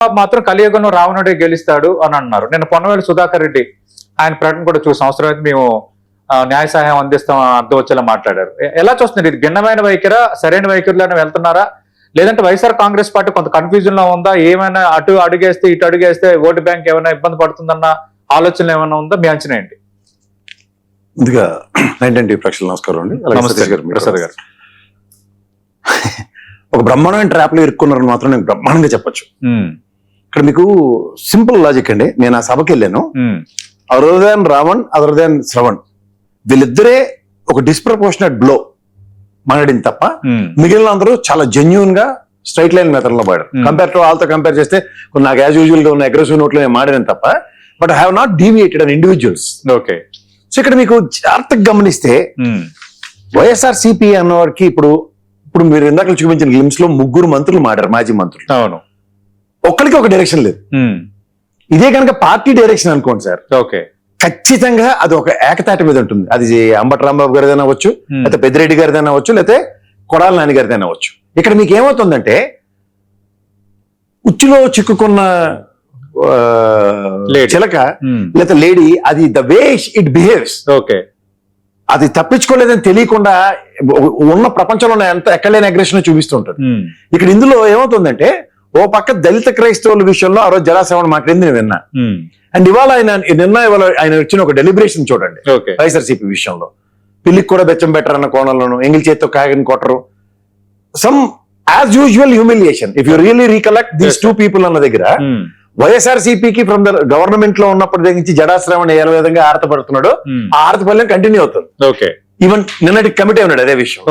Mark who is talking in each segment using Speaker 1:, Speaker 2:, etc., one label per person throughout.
Speaker 1: మాత్రం కలియుగంలో రావణుడే గెలుస్తాడు అని అన్నారు. నేను పొన్నవేలు సుధాకర్ రెడ్డి ఆయన ప్రకటన కూడా చూసాం. అవసరమైతే మేము న్యాయ సహాయం అందిస్తాం అర్థం వచ్చేలా మాట్లాడారు. ఎలా చూస్తున్నారు? ఇది భిన్నమైన వైఖరా, సరైన వైఖరిలోనే వెళ్తున్నారా, లేదంటే వైఎస్ఆర్ కాంగ్రెస్ పార్టీ కొంత కన్ఫ్యూజన్ లో ఉందా? ఏమైనా అటు అడుగేస్తే ఇటు అడుగేస్తే ఓటు బ్యాంక్ ఏమైనా ఇబ్బంది పడుతుందన్న ఆలోచనలు ఏమైనా ఉందా? మీ అంచనా ఏంటి?
Speaker 2: ముందుగా నమస్కారం అండి.
Speaker 1: ప్రసాద్ గారు
Speaker 2: ఒక బ్రహ్మాండమైన ట్రాప్ లో ఇరుక్కున్నారని మాత్రం నేను బ్రహ్మాండంగా చెప్పొచ్చు. ఇక్కడ మీకు సింపుల్ లాజిక్ అండి. నేను ఆ సభకి వెళ్ళాను. Other than Ravan, other than Shravan, వీళ్ళిద్దరే ఒక డిస్ప్రపోర్షనట్ బ్లో మాట్లాడింది తప్ప మిగిలిన అందరూ చాలా జెన్యూన్ గా స్ట్రైట్ లైన్ మెథడ్ లో పాడారు. కంపేర్ టు వాళ్ళతో కంపేర్ చేస్తే నాకు యాజ్ యూజువల్ గా ఉన్న అగ్రెసివ్ నోట్లో నేను మాడాను తప్ప, but I have not deviated an individuals.
Speaker 1: Okay.
Speaker 2: So ఇక్కడ మీకు జాగ్రత్తగా గమనిస్తే వైఎస్ఆర్ సిపి అన్నవాడికి ఇప్పుడు మీరు ఇందాక చూపించిన గ్లిమ్స్ లో 3 మంత్రులు మాడారు, మాజీ మంత్రులు.
Speaker 1: అవును.
Speaker 2: ఒక్కరికి ఒక డైరెక్షన్ లేదు. ఇదే కనుక పార్టీ డైరెక్షన్ అనుకోండి సార్,
Speaker 1: ఓకే,
Speaker 2: ఖచ్చితంగా అది ఒక ఏకతాటి మీద ఉంటుంది. అది అంబటి రాంబాబు గారిదైనా అవ్వచ్చు, లేకపోతే పెద్దిరెడ్డి గారిదైనా అవ్వచ్చు, లేకపోతే కొడాల నాని గారిదైనా అవ్వచ్చు. ఇక్కడ మీకు ఏమవుతుందంటే ఉచ్చులో చిక్కుకున్న చిలక లేకపోతే లేడీ, అది the way it behaves,
Speaker 1: okay,
Speaker 2: అది తప్పించుకోలేదని తెలియకుండా ఉన్న ప్రపంచంలో ఎంత ఎక్కడలేని అగ్రెషన్ చూపిస్తుంటారు. ఇక్కడ ఇందులో ఏమవుతుందంటే ఓ పక్క దళిత క్రైస్తవుల విషయంలో ఆ రోజు జలాశ్రవణ మాట్లాడింది నేను విన్నా. అండ్ ఇవాళ ఆయన వచ్చిన ఒక డెలిబరేషన్ చూడండి వైఎస్ఆర్సీపీ విషయంలో. పిల్లికి కూడా బెచ్చం బెటర్ అన్న కోణంలోను, ఎంగిల్ చేతితో కాగని కొట్టరు, same as usual humiliation. If you really recollect these 2 people అన్న దగ్గర వైఎస్ఆర్సీపీకి ఫ్రమ్ ద గవర్నమెంట్ లో ఉన్నప్పటి దగ్గర నుంచి జడాశ్రవణ ఏ విధంగా ఆరతపడుతున్నాడో ఆ ఆరతపల్యం కంటిన్యూ అవుతుంది. ఈవెన్ నిన్నటి కమిటీ ఉన్నాడు అదే విషయం.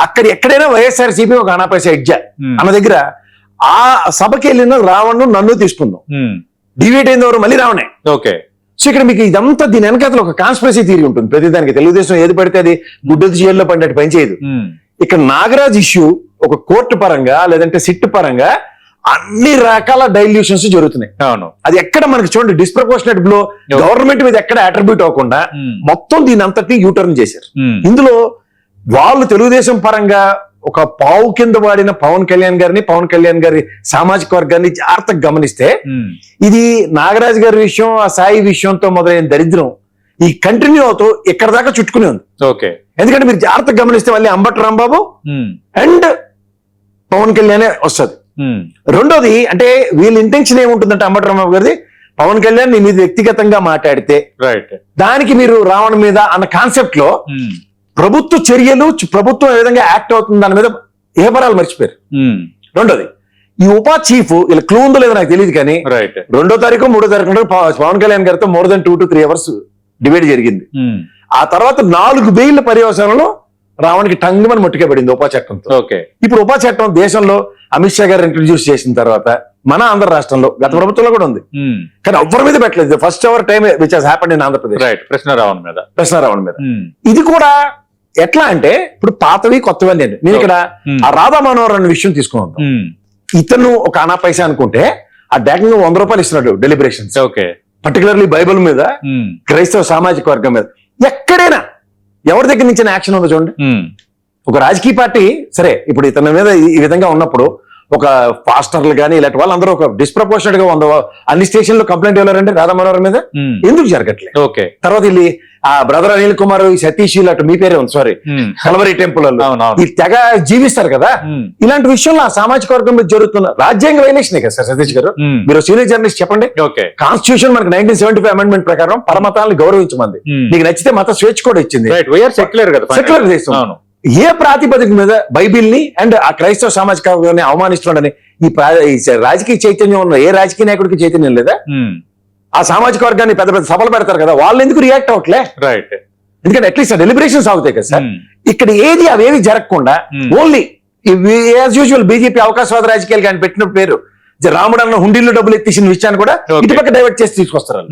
Speaker 2: అక్కడ ఎక్కడైనా వైఎస్ఆర్సీపీ ఒక అనాపైసా ఎడ్జా అన్న దగ్గర ఆ సభకి వెళ్ళిన రావణ్ నన్ను తీసుకుందాం, డివేట్ అయిన వారు మళ్ళీ రావణే.
Speaker 1: ఓకే.
Speaker 2: సో ఇక్కడ మీకు ఇదంతా దీని వెనకాల ఒక కాన్స్పిరసీ థియరీ ఉంటుంది ప్రతిదానికి. తెలుగుదేశం ఏది పడితే అది గుడ్డది జైల్లో పడినట్టు పనిచేయదు. ఇక్కడ నాగరాజ్ ఇష్యూ ఒక కోర్టు పరంగా లేదంటే సిట్ పరంగా అన్ని రకాల డైల్యూషన్స్ జరుగుతున్నాయి.
Speaker 1: అవును.
Speaker 2: అది ఎక్కడ మనకి చూడండి డిస్ప్రపోర్షనట్ బ్లో గవర్నమెంట్ మీద ఎక్కడ అట్రిబ్యూట్ అవ్వకుండా మొత్తం దీని అంతటి యూటర్న్ చేశారు. ఇందులో వాళ్ళు తెలుగుదేశం పరంగా ఒక పావు కింద వాడిన పవన్ కళ్యాణ్ గారి సామాజిక వర్గాన్ని జాగ్రత్తగా గమనిస్తే ఇది నాగరాజు గారి విషయం, ఆ సాయి విషయంతో మొదలైన దరిద్రం ఈ కంటిన్యూ అవుతూ ఇక్కడ దాకా చుట్టుకుని ఉంది.
Speaker 1: ఓకే.
Speaker 2: ఎందుకంటే మీరు జాగ్రత్తగా గమనిస్తే మళ్ళీ అంబటి రాంబాబు అండ్ పవన్ కళ్యాణే వస్తుంది. రెండోది అంటే వీళ్ళ ఇంటెన్షన్ ఏముంటుందంటే అంబటి రాంబాబు గారిది, పవన్ కళ్యాణ్ నీ మీద వ్యక్తిగతంగా మాట్లాడితే దానికి మీరు రావణ మీద అన్న కాన్సెప్ట్ లో ప్రభుత్వ చర్యలు, ప్రభుత్వం ఏ విధంగా యాక్ట్ అవుతుంది దాని మీద ఏ పరాలు మర్చిపోయారు. రెండోది ఈ ఉపా చీఫ్ ఇలా క్లూ ఉందో లేదో నాకు తెలియదు కానీ 2వ తారీఖు 3వ తారీఖు పవన్ కళ్యాణ్ గారితో more than 2 to 3 hours debate జరిగింది. ఆ తర్వాత 4 బెయిల్ పర్యవసానంలో రావణ్కి టంగుమని ముట్టుకబడింది ఉపా చట్టంతో. ఇప్పుడు ఉపా చట్టం దేశంలో అమిత్ షా గారు ఇంట్రడ్యూస్ చేసిన తర్వాత మన ఆంధ్ర రాష్ట్రంలో గత ప్రభుత్వంలో కూడా ఉంది, కానీ ఎవరి మీద పెట్టలేదు. First ever time which has happened in Andhra Pradesh కృష్ణారావణ్ మీద. ఇది కూడా ఎట్లా అంటే ఇప్పుడు పాతవి కొత్తవి అని నేను ఇక్కడ ఆ రాధా మనోహర్ అనే విషయం తీసుకున్నాను. ఇతను ఒక అనా పైసా అనుకుంటే ఆ డేకంగా 100 రూపాయలు ఇస్తున్నాడు డెలిబరేషన్స్, పర్టికులర్లీ బైబిల్ మీద, క్రైస్తవ సామాజిక వర్గం మీద. ఎక్కడైనా ఎవరి దగ్గర నుంచి యాక్షన్ ఉందో చూడండి. ఒక రాజకీయ పార్టీ సరే ఇప్పుడు ఇతని మీద ఈ విధంగా ఉన్నప్పుడు ఒక పాస్టర్లు కానీ ఇలాంటి వాళ్ళందరూ ఒక డిస్ప్రపోర్షనట్ గా అన్ని స్టేషన్ లో కంప్లైంట్ ఇవ్వాలంటే రాధా మనోహర్ మీద ఎందుకు జరగట్లేదు? తర్వాత వీళ్ళు ఆ బ్రదర్ అనిల్ కుమార్, సతీష్ అటు మీ పేరే ఉంది సారీ కలవరి టెంపుల్ ఈ తెగ జీవిస్తారు కదా. ఇలాంటి విషయంలో ఆ సామాజిక వర్గం మీద జరుగుతున్న రాజ్యాంగ వైలేషన్ కదా సార్. సతీష్ గారు మీరు సీనియర్ జర్నలిస్ట్ చెప్పండి. కాన్స్టిట్యూషన్ మనకి 1975 అమెండ్మెంట్ ప్రకారం పరమతాలను గౌరవించమంది. మీకు నచ్చితే మత స్వేచ్ఛ కూడా ఇచ్చింది. సెక్యులర్ దేశం. ఏ ప్రాతిపదిక మీద బైబిల్ ని అండ్ ఆ క్రైస్తవ సామాజిక వర్గాన్ని అవమానిస్తున్నాడని ఈ రాజకీయ చైతన్యం ఉన్న ఏ రాజకీయ నాయకుడికి చైతన్యం లేదా? ఆ సామాజిక వర్గాన్ని పెద్ద పెద్ద సభలు పెడతారు కదా, వాళ్ళు ఎందుకు రియాక్ట్ అవ్వట్లే? ఎందుకంటే అట్లీస్ట్ డెలిబరేషన్స్ అవుతాయి కదా సార్. ఇక్కడ ఏది అవేవి జరగకుండా ఓన్లీ యాజ్ యూజువల్ బీజేపీ అవకాశవాద రాజకీయాలు కానీ పెట్టిన పేరు రాముడు అన్న హుండీల్లో డబ్బులు ఎత్తేసిన విషయాన్ని కూడా ఇటుపక్క డైవర్ట్ చేసి తీసుకొస్తారు.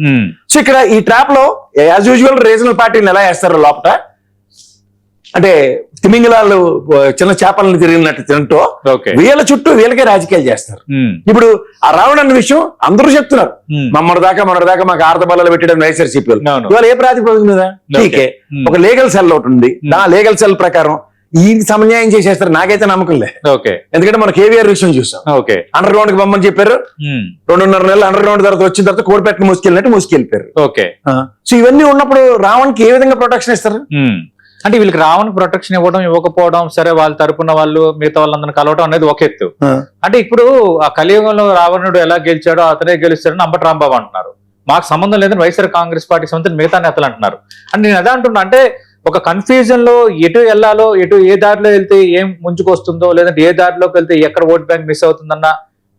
Speaker 2: సో ఇక్కడ ఈ ట్రాప్ లో యాజ్ యూజువల్ రీజనల్ పార్టీని ఎలా వేస్తారు లోపల అంటే తిమింగలాలు చిన్న చేపలను తిరిగినట్టు తింటూ వీళ్ళ చుట్టూ వీళ్ళకే రాజకీయాలు చేస్తారు. ఇప్పుడు ఆ రావణ్ అన్న విషయం అందరూ చెప్తున్నారు, మొన్నటి దాకా మాకు ఆర్థ బలాలు పెట్టడం వైఎస్ఆర్సీపీ ఇవాళ ఏ ప్రాతిపదిక మీద టీకే ఒక లీగల్ సెల్ ఒకటి ఉంది. ఆ లీగల్ సెల్ ప్రకారం ఈయనకి సమన్యాయం చేసేస్తారు నాకైతే నమ్మకం లే.
Speaker 1: ఓకే
Speaker 2: ఎందుకంటే మన కేవీఆర్ విషయం చూసాం.
Speaker 1: ఓకే
Speaker 2: అండర్ గ్రౌండ్ కి బొమ్మని చెప్పారు, 2.5 నెలలు అండర్ గ్రౌండ్ తర్వాత వచ్చిన తర్వాత కోడిపెట్టను మూసుకెళ్ళినట్టు మూసుకెళ్ళిపోయారు.
Speaker 1: ఓకే
Speaker 2: సో ఇవన్నీ ఉన్నప్పుడు రావణ్కి ఏ విధంగా ప్రొటెక్షన్ ఇస్తారు?
Speaker 1: అంటే వీళ్ళకి రావణ్ ప్రొటెక్షన్ ఇవ్వకపోవడం సరే, వాళ్ళ తరపున వాళ్ళు మిగతా వాళ్ళందరినీ కలవడం అనేది ఒక ఎత్తు. అంటే ఇప్పుడు ఆ కలియుగంలో రావణుడు ఎలా గెలిచాడో అతనే గెలుస్తాడని అంబటి రాంబాబు అంటున్నారు. మాకు సంబంధం లేదని వైఎస్ఆర్ కాంగ్రెస్ పార్టీ సంబంధించిన మిగతా నేతలు అంటున్నారు. అంటే నేను అదే అంటున్నా, అంటే ఒక కన్ఫ్యూజన్ లో ఎటు వెళ్ళాలో, ఎటు ఏ దారిలో వెళ్తే ఏం ముంచుకొస్తుందో, లేదంటే ఏ దారిలోకి వెళ్తే ఎక్కడ ఓట్ బ్యాంక్ మిస్ అవుతుందన్న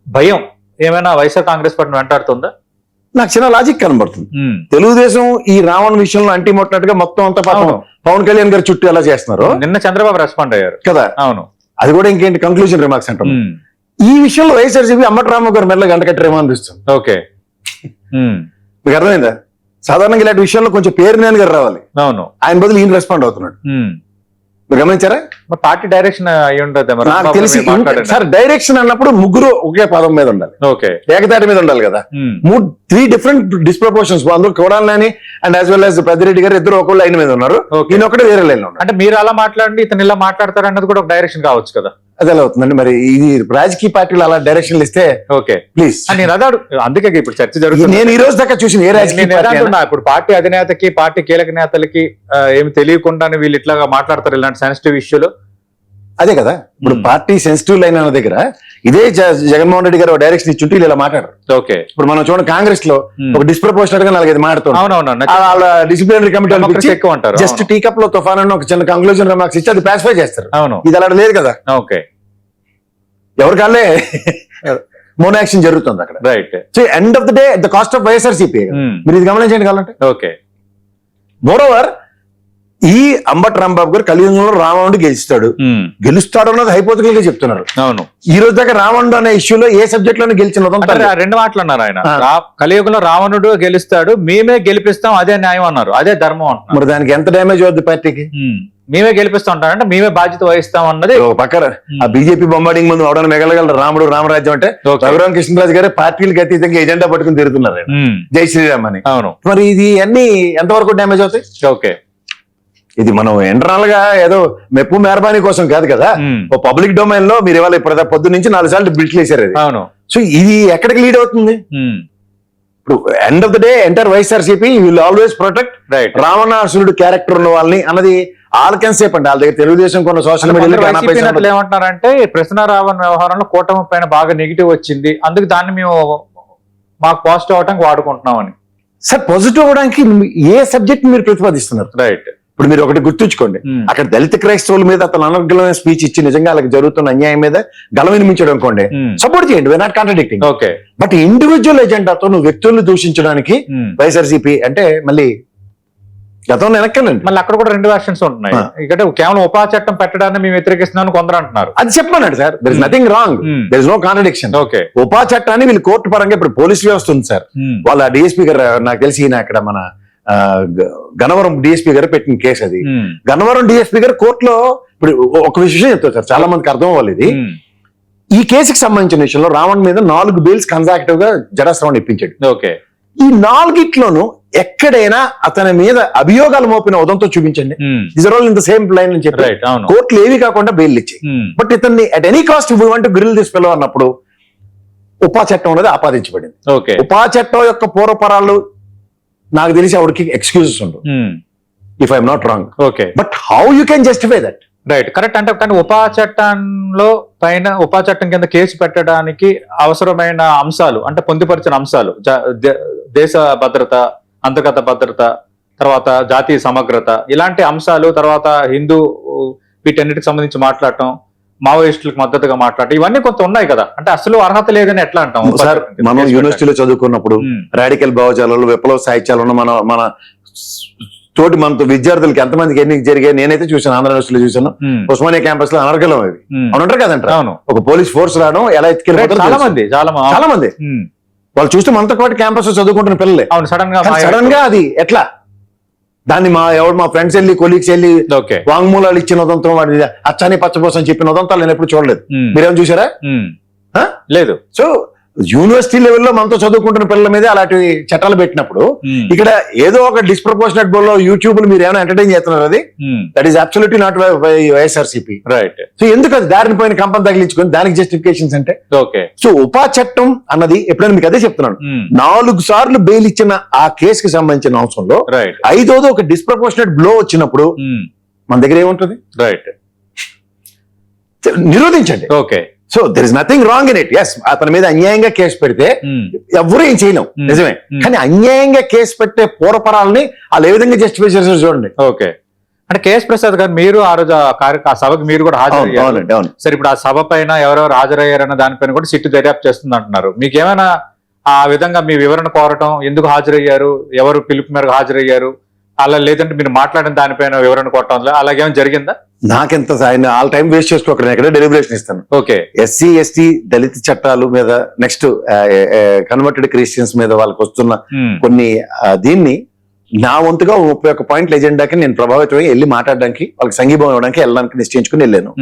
Speaker 1: భయం ఏమైనా వైఎస్ఆర్ కాంగ్రెస్ పార్టీని వెంటాడుతుందా?
Speaker 2: నాకు చిన్న లాజిక్ కనబడుతుంది. తెలుగుదేశం ఈ రావణ్ విషయంలో అంటి ముట్టినట్టుగా మొత్తం అంతా పవన్ కళ్యాణ్ గారి చుట్టూ ఎలా చేస్తున్నారు.
Speaker 1: నిన్న చంద్రబాబు రెస్పాండ్ అయ్యారు కదా. అవును, అది
Speaker 2: కూడా ఇంకేంటి కంక్లూజన్ రిమార్క్స్ అంటారు. ఈ విషయంలో వైఎస్ఆర్సీపీ అంబటి రాంబాబు గారు మెల్ల గంట కట్టరేమో అనిపిస్తుంది.
Speaker 1: ఓకే
Speaker 2: మీకు అర్థమైందా? సాధారణంగా ఇలాంటి విషయంలో కొంచెం పేరునేని గారు రావాలి.
Speaker 1: అవును,
Speaker 2: ఆయన బదులు ఈయన రెస్పాండ్ అవుతున్నాడు. మీరు గమనించారా?
Speaker 1: పార్టీ డైరెక్షన్ అయి ఉంటుంది.
Speaker 2: నాకు తెలిసి సార్ డైరెక్షన్ అన్నప్పుడు ముగ్గురు ఒకే పదం మీద ఉండాలి, ఏకతాటి మీద ఉండాలి కదా. 3 డిఫరెంట్ డిస్ప్రపోర్షన్స్, అందులో కోడాలని and as well as Peddireddy గారు ఇద్దరు ఒక లైన్ మీద ఉన్నారు, ఈయన ఒకటి వేరే లైన్ లో ఉన్నారు.
Speaker 1: అంటే మీరు అలా మాట్లాడండి, ఇతను ఇలా మాట్లాడతారు అన్నది కూడా ఒక డైరెక్షన్ కావచ్చు కదా.
Speaker 2: అది ఎలా అవుతుందండి మరి? ఇది రాజకీయ పార్టీలు అలా డైరెక్షన్ ఇస్తే
Speaker 1: ఓకే
Speaker 2: ప్లీజ్.
Speaker 1: నేను అదే అందుకే ఇప్పుడు చర్చ జరుగుతుంది.
Speaker 2: నేను ఈ రోజు దాకా చూసిన ఏ రాజకీయ
Speaker 1: ఇప్పుడు పార్టీ అధినేతకి, పార్టీ కీలక నేతలకి ఏమి తెలియకుండానే వీళ్ళు ఇట్లాగా మాట్లాడతారు ఇలాంటి సెన్సిటివ్ ఇష్యూలు.
Speaker 2: అదే కదా, ఇప్పుడు పార్టీ సెన్సిటివ్ లైన్ అన్న దగ్గర ఇదే జగన్మోహన్ రెడ్డి గారు డైరెక్షన్ ఇచ్చుంటే ఇలా మాట్లాడారు.
Speaker 1: ఓకే,
Speaker 2: ఇప్పుడు మనం చూడండి కాంగ్రెస్ లో ఒక డిస్ప్రపోర్షనల్ గా 4-5 మాట్లాడుతున్నారు. డిసిప్లినరీ కమిటీ
Speaker 1: ఎక్కువ అంటారు.
Speaker 2: జస్ట్ టీ కప్ లో తుఫాన్ అని ఒక చిన్న కంక్లూజన్ రిమార్క్స్ ఇచ్చి అది పాసిఫై చేస్తారు.
Speaker 1: అవును,
Speaker 2: ఇది అలా లేదు కదా.
Speaker 1: ఓకే,
Speaker 2: ఎవరికాళ్ళే మోన్ యాక్షన్ జరుగుతుంది అక్కడ.
Speaker 1: Right.
Speaker 2: So end of the day the cost of YSRCP మీరు ఇది గమనించండి కావాలంటే.
Speaker 1: ఓకే,
Speaker 2: మోర్ ఓవర్ ఈ అంబటి రాంబాబు గారు కలియుగంలో రావణుడు గెలుస్తాడు అన్నది హైపోథెటికల్ గా చెప్తున్నారు.
Speaker 1: అవును,
Speaker 2: ఈ రోజు దాకా రావణుడు అనే ఇష్యూలో ఏ సబ్జెక్ట్ లోనే గెలిచిన
Speaker 1: 2 మాటలు అన్నారు ఆయన. కలియుగంలో రావణుడు గెలుస్తాడు, మేమే గెలిపిస్తాం, అదే న్యాయం అన్నారు, అదే ధర్మం అంటున్నారు.
Speaker 2: మరి దానికి ఎంత డ్యామేజ్ అవుద్ది పార్టీకి?
Speaker 1: మేమే గెలిపిస్తా ఉంటారంటే మేమే బాధ్యత వహిస్తాం అన్నది
Speaker 2: పక్కన. ఆ బీజేపీ బొమ్మాడింగ్ ముందు అవడానికి మిగలగలరు రాముడు రామరాజ్యం అంటే రఘురామ కృష్ణరాజు గారు పార్టీలకు అతీతంగా ఎజెండా పట్టుకుని తిరుగుతున్నారు జై శ్రీరామ్ అని.
Speaker 1: అవును,
Speaker 2: మరి ఇది అన్ని ఎంతవరకు డ్యామేజ్ అవుతాయి?
Speaker 1: ఓకే,
Speaker 2: ఇది మనం ఇంటర్నల్ గా ఏదో మెప్పు మెహర్బానీ కోసం కాదు కదా. ఓ పబ్లిక్ డొమైన్ లో మీరు ఇవాళ పొద్దు నుంచి 4 సార్లు బిల్ట్లు వేసారు.
Speaker 1: అవును,
Speaker 2: సో ఇది ఎక్కడికి లీడ్ అవుతుంది? ఇప్పుడు end of the day enter YSRCP will always protect రావణాసురుడు క్యారెక్టర్ ఉన్న వాళ్ళని అన్నది ఆల్కెన్సేప్ అండి. వాళ్ళ దగ్గర తెలుగుదేశం కొన్ని సోషల్ మీడియాలో
Speaker 1: ఏమంటున్నారంటే ప్రశ్న రావణ్ వ్యవహారంలో కూటమి పైన బాగా నెగిటివ్ వచ్చింది, అందుకు దాన్ని మేము మాకు పాజిటివ్ అవడానికి వాడుకుంటున్నాం అని.
Speaker 2: సార్ పాజిటివ్ అవడానికి ఏ సబ్జెక్ట్ మీరు ప్రతిపాదిస్తున్నారు?
Speaker 1: రైట్.
Speaker 2: ఇప్పుడు మీరు ఒకటి గుర్తుంచుకోండి, అక్కడ దళిత క్రైస్తవుల మీద అతను అనర్గళమైన స్పీచ్ ఇచ్చి నిజంగా వాళ్ళకి జరుగుతున్న అన్యాయం మీద గలవినిమించడం అనుకోండి, సపోర్ట్ చేయండి, we are not contradicting.
Speaker 1: Okay,
Speaker 2: but individual ఎజెండాతో నువ్వు వ్యక్తుల్ని దూషించడానికి వైఎస్ఆర్సీపీ అంటే మళ్ళీ గతంలో వెనక్కండి.
Speaker 1: మళ్ళీ అక్కడ కూడా 2 వెర్షన్స్ ఉంటున్నాయి. ఇక్కడ కేవలం ఉపా చట్టం పెట్టడాన్ని మేము వ్యతిరేకిస్తున్నామని కొందరు అంటున్నారు.
Speaker 2: అది చెప్పమన్నాడు sir, there is nothing wrong, there is no contradiction.
Speaker 1: Okay,
Speaker 2: ఉపా చట్టాన్ని వీళ్ళు కోర్టు పరంగా ఇప్పుడు పోలీస్ వ్యవస్థ ఉంది సార్. వాళ్ళ డిఎస్పీ గారు నాకు తెలిసి అక్కడ మన గన్నవరం డిఎస్పీ గారు పెట్టిన కేసు అది. గన్నవరం డిఎస్పీ గారు కోర్టులో ఇప్పుడు ఒక విషయం చెప్తారు సార్, చాలా మందికి అర్థం అవ్వాలి ఇది. ఈ కేసుకి సంబంధించిన విషయంలో రావణ్ మీద 4 బెయిల్స్ కన్సాక్టివ్ గా జడశ్రవణ్ ఇప్పించాడు.
Speaker 1: ఓకే,
Speaker 2: ఈ 4గిట్లోనూ ఎక్కడైనా అతని మీద అభియోగాలు మోపిన ఉదంతో చూపించండి, this are all in the same line అని చెప్పి కోర్టులు ఏవి కాకుండా బెయిల్ ఇచ్చాయి. బట్ ఇతన్ని at any cost we want to grill this fellow అన్నప్పుడు ఉపా చట్టం అనేది ఆపాదించబడింది. ఉపా చట్టం యొక్క పూర్వపరాలు నాకు తెలిసి ఆవిడకి ఎక్స్క్యూజెస్ ఉండవు, if I'm not wrong.
Speaker 1: Okay,
Speaker 2: but how you can justify that?
Speaker 1: Right, correct. అంటే కానీ ఉపా చట్టంలో పైన ఉపా చట్టం కింద కేసు పెట్టడానికి అవసరమైన అంశాలు అంటే పొందుపరిచిన అంశాలు దేశ భద్రత, అంతర్గత భద్రత, తర్వాత జాతీయ సమగ్రత, ఇలాంటి అంశాలు, తర్వాత హిందూ వీటన్నిటికి సంబంధించి మాట్లాడటం, మావోయిస్టులకు మద్దతుగా మాట్లాడటం, ఇవన్నీ కొంత ఉన్నాయి కదా. అంటే అసలు అర్హత లేదని ఎట్లా అంటాం?
Speaker 2: సార్ మనం యూనివర్సిటీలో చదువుకున్నప్పుడు రాడికల్ భావజాలలో విప్లవ సాహిత్యాలు ఉన్న మన తోటి మనతో విద్యార్థులకి ఎంతమందికి ఎన్ని జరిగాయి నేనైతే చూసాను. ఆంధ్ర యూనివర్సిటీలో చూసాను, ఉస్మానియా క్యాంపస్ లో అనర్గలం అవి అవునంటారు కదంటారు. ఒక పోలీస్ ఫోర్స్ రావడం ఎలా ఎత్తుకెళ్ళి చాలా మంది వాళ్ళు చూస్తే మనతో పాటు క్యాంపస్ లో చదువుకుంటున్న పిల్లలే. సడన్ గా అది ఎట్లా దాన్ని మా ఫ్రెండ్స్ వెళ్ళి కొలీగ్స్ వెళ్ళి వాంగ్మూలాలు ఇచ్చిన ఉదంతం, వాడి అచ్చాని పచ్చబోసం చెప్పిన ఉదంతాలు నేను ఎప్పుడు చూడలేదు. మీరేం చూసారా?
Speaker 1: లేదు.
Speaker 2: సో యూనివర్సిటీ లెవెల్లో మనతో చదువుకుంటున్న పిల్లల మీద అలాంటి చట్టాలు పెట్టినప్పుడు ఇక్కడ ఏదో ఒక డిస్ప్రపోర్షనట్ బోల్లో యూట్యూబ్ మీరు ఏమైనా ఎంటర్టైన్ చేస్తున్నారు, అది that is absolutely not YSRCP.
Speaker 1: Right.
Speaker 2: So ఎందుకు అది దారిని పోయిన కంపని తగిలించుకొని దానికి జస్టిఫికేషన్స్ అంటే?
Speaker 1: ఓకే.
Speaker 2: సో ఉపా చట్టం అన్నది ఎప్పుడైనా మీకు అదే చెప్తున్నాను, 4 సార్లు బెయిల్ ఇచ్చిన ఆ కేసుకి సంబంధించిన అంశంలో
Speaker 1: రైట్.
Speaker 2: 5వ ఒక డిస్ప్రపోర్షనట్ బ్లో వచ్చినప్పుడు మన దగ్గర ఏముంటుంది?
Speaker 1: రైట్.
Speaker 2: నిరోధించండి.
Speaker 1: Okay.
Speaker 2: So there is nothing wrong in it. Yes, అతని మీద అన్యాయంగా కేసు పెడితే ఎవరు ఏం చేయలేం, నిజమే. కానీ అన్యాయంగా కేసు పెట్టే పూర్వపరాలని వాళ్ళు ఏ విధంగా జస్టిఫై చేశారు చూడండి.
Speaker 1: ఓకే. అంటే కేఎస్ ప్రసాద్ గారు మీరు ఆ రోజు ఆ సభకి మీరు కూడా హాజరయ్యారు.
Speaker 2: అవునండి, అవును.
Speaker 1: సరే, ఇప్పుడు ఆ సభ పైన ఎవరెవరు హాజరయ్యారన్న దానిపైన కూడా సిట్టు దర్యాప్తు చేస్తుంది అంటున్నారు. మీకు ఏమైనా ఆ విధంగా మీ వివరణ కోరటం, ఎందుకు హాజరయ్యారు, ఎవరు పిలుపు మేరకు హాజరయ్యారు, అలా లేదంటే మీరు మాట్లాడిన దానిపైన వివరణ కోరటం అలాగేమైనా జరిగిందా?
Speaker 2: నాకెంత ఆయన ఆల్ టైం వేస్ట్ చేసుకోక ఎక్కడ డెలిబరేషన్ ఇస్తాను.
Speaker 1: ఓకే.
Speaker 2: ఎస్సీ ఎస్టీ దళిత చట్టాలు మీద, నెక్స్ట్ కన్వర్టెడ్ క్రిస్టియన్స్ మీద వాళ్ళకి వస్తున్న కొన్ని దీన్ని నా వంతుగా 31 పాయింట్ల ఎజెండాకి నేను ప్రభావితమై వెళ్ళి మాట్లాడడానికి, వాళ్ళకి సంఘీభావం ఇవ్వడానికి వెళ్ళడానికి నిశ్చయించుకుని వెళ్ళాను.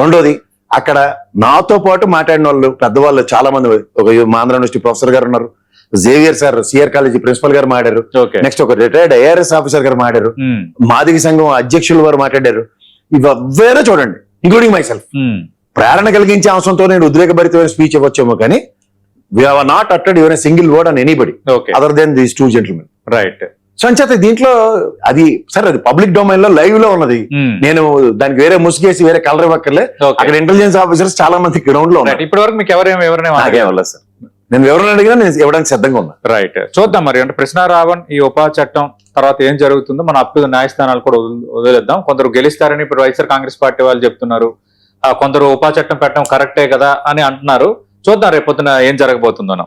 Speaker 2: రెండోది, అక్కడ నాతో పాటు మాట్లాడిన వాళ్ళు పెద్దవాళ్ళు చాలా మంది, ఒక ఆంధ్ర యూనివర్సిటీ ప్రొఫెసర్ గారు ఉన్నారు, Xavier sir CR college principal గారు మాట్లాడారు, నెక్స్ట్ ఒక రిటైర్డ్ ఐఆర్ఎస్ ఆఫీసర్ గారు మాట్లాడారు, మాదిగ సంఘం అధ్యక్షులు వారు మాట్లాడారు. ఇవే చూడండి, ఇంక్లూడింగ్ మై సెల్ఫ్. ప్రేరణ కలిగించే అంశంతో నేను ఉద్రేకభరితమైన స్పీచ్ ఇవ్వచ్చేమో కానీ we have not uttered even a single word on anybody other than these 2 gentlemen.
Speaker 1: Right.
Speaker 2: So అంచేత దీంట్లో అది సార్, అది పబ్లిక్ డొమైన్ లో లైవ్ లో ఉన్నది. నేను దానికి వేరే ముసుగేసి వేరే కలర్ ఇవ్వక్కర్లే. అక్కడ ఇంటెలిజెన్స్ ఆఫీసర్స్ చాలా మంది గ్రౌండ్ లో ఉన్నారు.
Speaker 1: ఇప్పటి వరకు మీకు ఎవరైనా
Speaker 2: సార్, నేను వివరణ అడిగినా నేను ఇవ్వడానికి సిద్ధంగా ఉన్నా.
Speaker 1: రైట్. చూద్దాం మరి. అంటే కృష్ణారావణ్ ఈ ఉపా చట్టం తర్వాత ఏం జరుగుతుందో మన అప్పుడు న్యాయస్థానాలు కూడా వదిలేద్దాం. కొందరు గెలుస్తారని ఇప్పుడు వైఎస్ఆర్ కాంగ్రెస్ పార్టీ వాళ్ళు చెప్తున్నారు, కొందరు ఉపా చట్టం పెట్టడం కరెక్టే కదా అని అంటున్నారు. చూద్దాం రేపు పొద్దున ఏం జరగబోతుందో.